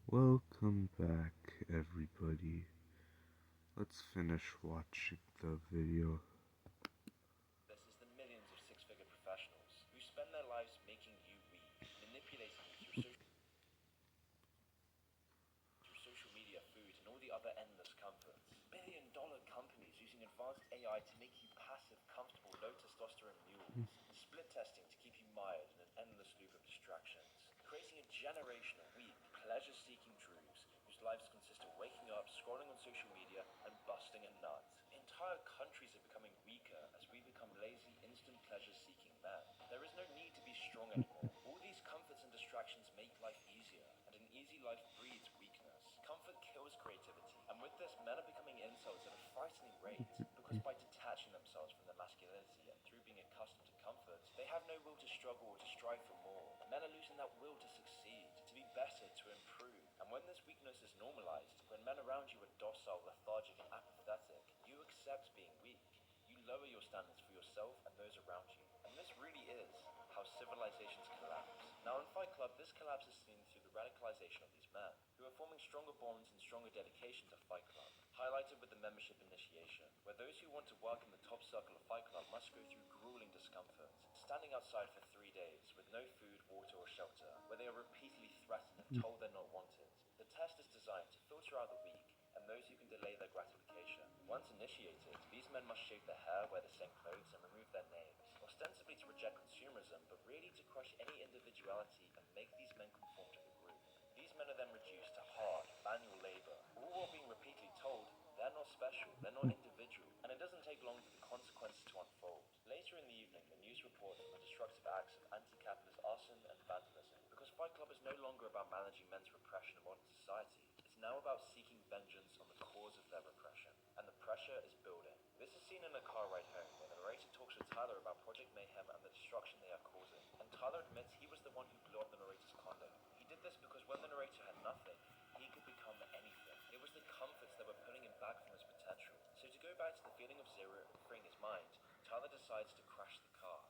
Welcome back, everybody. Let's finish watching the video. This is the millions of six-figure professionals who spend their lives making you weak, manipulating you through social media, food, and all the other endless comforts. Billion-dollar companies using advanced AI to make you passive, comfortable, low testosterone mules. Split testing to keep you mired in an endless loop of distractions. Creating a generation of weak, pleasure-seeking droogs whose lives consist of waking up, scrolling on social media, and busting a nut. Entire countries are becoming weaker as we become lazy, instant pleasure-seeking men. There is no need to be strong anymore. All these comforts and distractions make life easier, and an easy life breeds weakness. Comfort kills creativity, and with this, men are becoming incels at a frightening rate, because by detaching themselves from their masculinity and through being accustomed to comfort, they have no will to struggle or to strive for more. Men are losing that will to succeed, to be better, to improve. And when this weakness is normalized, when men around you are docile, lethargic, and apathetic, you accept being weak. You lower your standards for yourself and those around you. And this really is how civilizations collapse. Now in Fight Club, this collapse is seen through the radicalization of these men, who are forming stronger bonds and stronger dedication to Fight Club, highlighted with the membership initiation, where those who want to work in the top circle of Fight Club must go through grueling discomfort, standing outside for 3 days with no food, water, or shelter, where they are repeatedly threatened and told they're not wanted. The test is designed to filter out the weak and those who can delay their gratification. Once initiated, these men must shave their hair, wear the same clothes, and remove their names, ostensibly to reject consumerism, but really to crush any individuality and make these men conform to the group. These men are then reduced to hard, manual labor, all while being repeatedly told they're not special, they're not individual, and it doesn't take long for the consequences to unfold. Later in the evening, the news reports on the destructive acts of anti-capitalist arson and vandalism, because Fight Club is no longer about managing men's repression in modern society. It's now about seeking vengeance on the cause of their repression, and the pressure is building. This is seen in a car ride home, where the narrator talks with Tyler about Project Mayhem and the destruction they are causing, and Tyler admits he was the one who blew up the narrator's condo. He did this because when the narrator had nothing, he could become anything. It was the comforts that were pulling him back from his potential. So to go back to the feeling of zero and freeing his mind, Tyler decides to crash the car.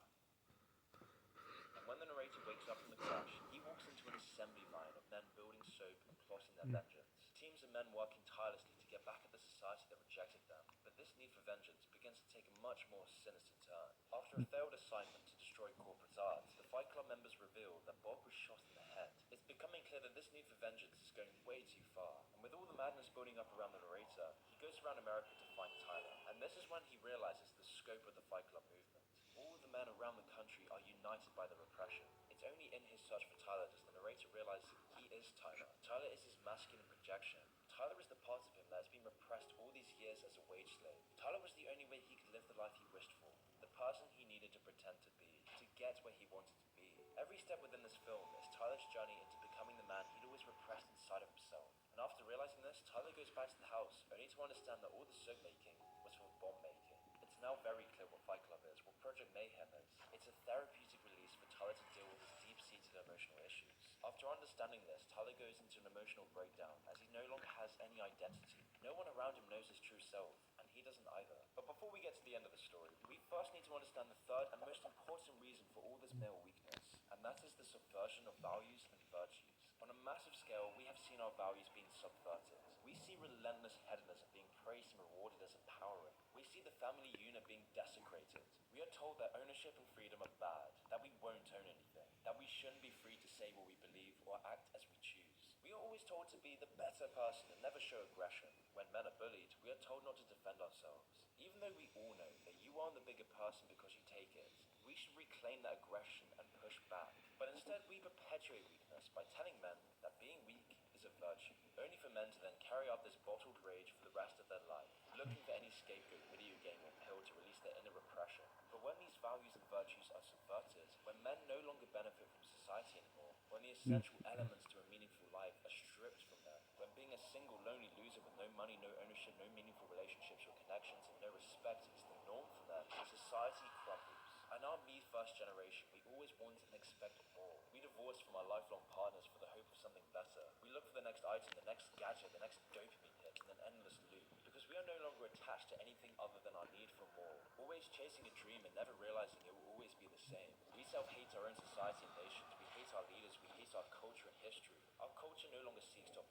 And when the narrator wakes up from the crash, he walks into an assembly line of men building soap and plotting their vengeance. Teams of men working tirelessly to get back at the society that rejected them. But this need for vengeance begins to take a much more sinister turn. After a failed assignment to destroy corporate art, the Fight Club members reveal that Bob was shot in the head. It's becoming clear that this need for vengeance is going way too far. And with all the madness building up around the narrator, he goes around America to find Tyler. And this is when he realizes the scope of the Fight Club movement. All the men around the country are united by the repression. It's only in his search for Tyler does the narrator realize he is Tyler. Tyler is his masculine projection. Tyler is the part of him that has been repressed all these years as a wage slave. Tyler was the only way he could live the life he wished for, the person he needed to pretend to be, to get where he wanted to be. Every step within this film is Tyler's journey into becoming the man he'd always repressed inside of himself. And after realizing this, Tyler goes back to the house, only to understand that all the soap making was for bomb making. It's now very clear what Fight Club is, what Project Mayhem is. It's a therapeutic release for Tyler to deal with his deep-seated emotional issues. After understanding this, Tyler goes into an emotional breakdown as he no longer has any identity. No one around him knows his true self, and he doesn't either. But before we get to the end of the story, we first need to understand the third and most important reason for all this male weakness, and that is the subversion of values and virtues. On a massive scale, we have seen our values being subverted. We see relentless hedonism being praised and rewarded as empowering. We see the family unit being desecrated. We are told that ownership and freedom are bad, that we won't own anything, that we shouldn't be free to say what we believe or act as we choose. We are always told to be the better person and never show aggression. When men are bullied, we are told not to defend ourselves. Even though we all know that you are the bigger person because you take it, we should reclaim that aggression and push back. But instead, we perpetuate weakness by telling men that being weak is a virtue, only for men to then carry out this bottled rage for the rest of their life, looking for any scapegoat, video game, or pill to release their inner repression. But when these values and virtues are subverted, when men no longer benefit from society anymore, when the essential elements to a meaningful life are stripped from them, when being a single, lonely loser with no money, no ownership, no meaningful relationships or connections, and no respect is the norm for them, society crumbles. In our me-first generation, we always want and expect more. We divorce from our lifelong partners for the hope of something better. We look for the next item, the next gadget, the next dopamine hit, in an endless loop. Because we are no longer attached to anything other than our need for more. Always chasing a dream and never realizing it will always be the same. We self-hate our own society and nations. We hate our leaders. We hate our culture and history. Our culture no longer seeks to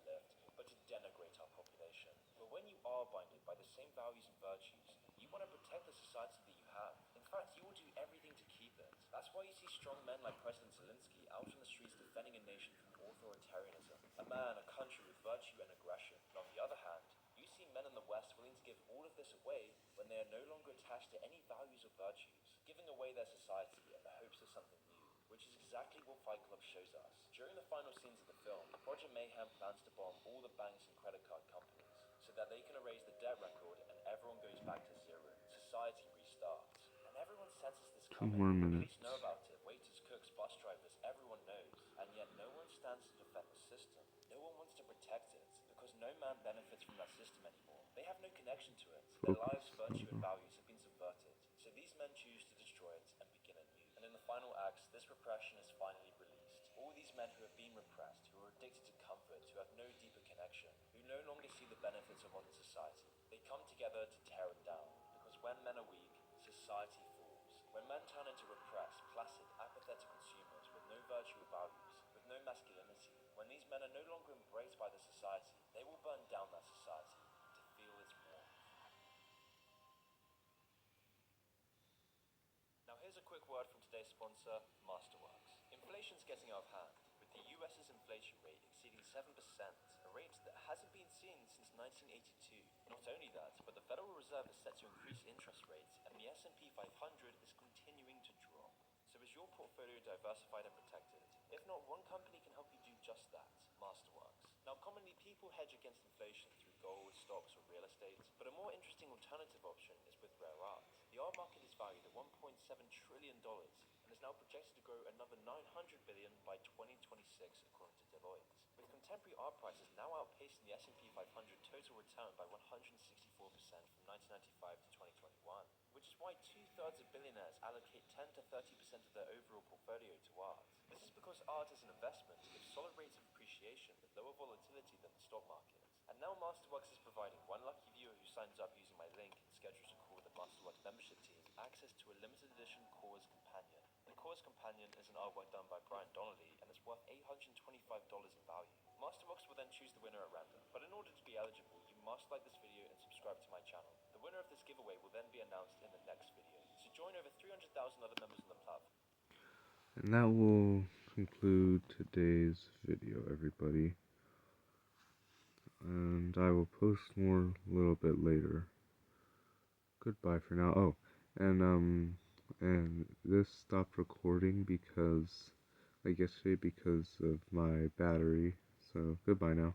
are binded by the same values and virtues, you want to protect the society that you have. In fact, you will do everything to keep it. That's why you see strong men like President Zelensky out on the streets defending a nation from authoritarianism. A man, a country with virtue and aggression. And on the other hand, you see men in the West willing to give all of this away when they are no longer attached to any values or virtues, giving away their society in the hopes of something new, which is exactly what Fight Club shows us. During the final scenes of the film, Project Mayhem plans to bomb all the banks and credit card companies so that they can erase the debt record and everyone goes back to zero. Society restarts. And everyone senses this Two coming. more Police minutes. know about it. Waiters, cooks, bus drivers, everyone knows. And yet no one stands to defend the system. No one wants to protect it because no man benefits from that system anymore. They have no connection to it. Their lives, virtue, and values have been subverted. So these men choose to destroy it and begin anew. And in the final acts, this repression is finally released. All these men who have been repressed, who are addicted to comfort, who have no deeper connection, who no longer see the benefits of modern society, they come together to tear it down. Because when men are weak, society falls. When men turn into repressed, placid, apathetic consumers with no virtue or values, with no masculinity, when these men are no longer embraced by the society, they will burn down that society to feel its warmth. Now here's a quick word from today's sponsor, Masterworks. Inflation's getting out of hand, with the US's inflation rate exceeding 7%, a rate that hasn't been seen since 1982. Not only that, but the Federal Reserve is set to increase interest rates, and the S&P 500 is continuing to drop. So is your portfolio diversified and protected? If not, one company can help you do just that, Masterworks. Now, commonly people hedge against inflation through gold, stocks, or real estate, but a more interesting alternative option is with rare art. The art market is valued at $1.7 trillion and is now projected to grow another $900 billion by 2026, according to Deloitte. With contemporary art prices now outpacing the S&P 500 total return by 164% from 1995 to 2021, which is why two-thirds of billionaires allocate 10 to 30% of their overall portfolio to art. This is because art as an investment gives solid rates of appreciation with lower volatility than the stock market. And now Masterworks is providing one lucky viewer who signs up using my link and schedules a call with the Masterworks membership team access to a limited edition Cause Companion. The Cause Companion is an artwork done by Brian Donnelly and is worth $825 in value. Masterworks will then choose the winner at random, but in order to be eligible, you must like this video and subscribe to my channel. The winner of this giveaway will then be announced in the next video. So join over 300,000 other members on the platform. And that will conclude today's video, everybody. And I will post more a little bit later. Goodbye for now. Oh, and this stopped recording because, like yesterday, because of my battery. So goodbye now.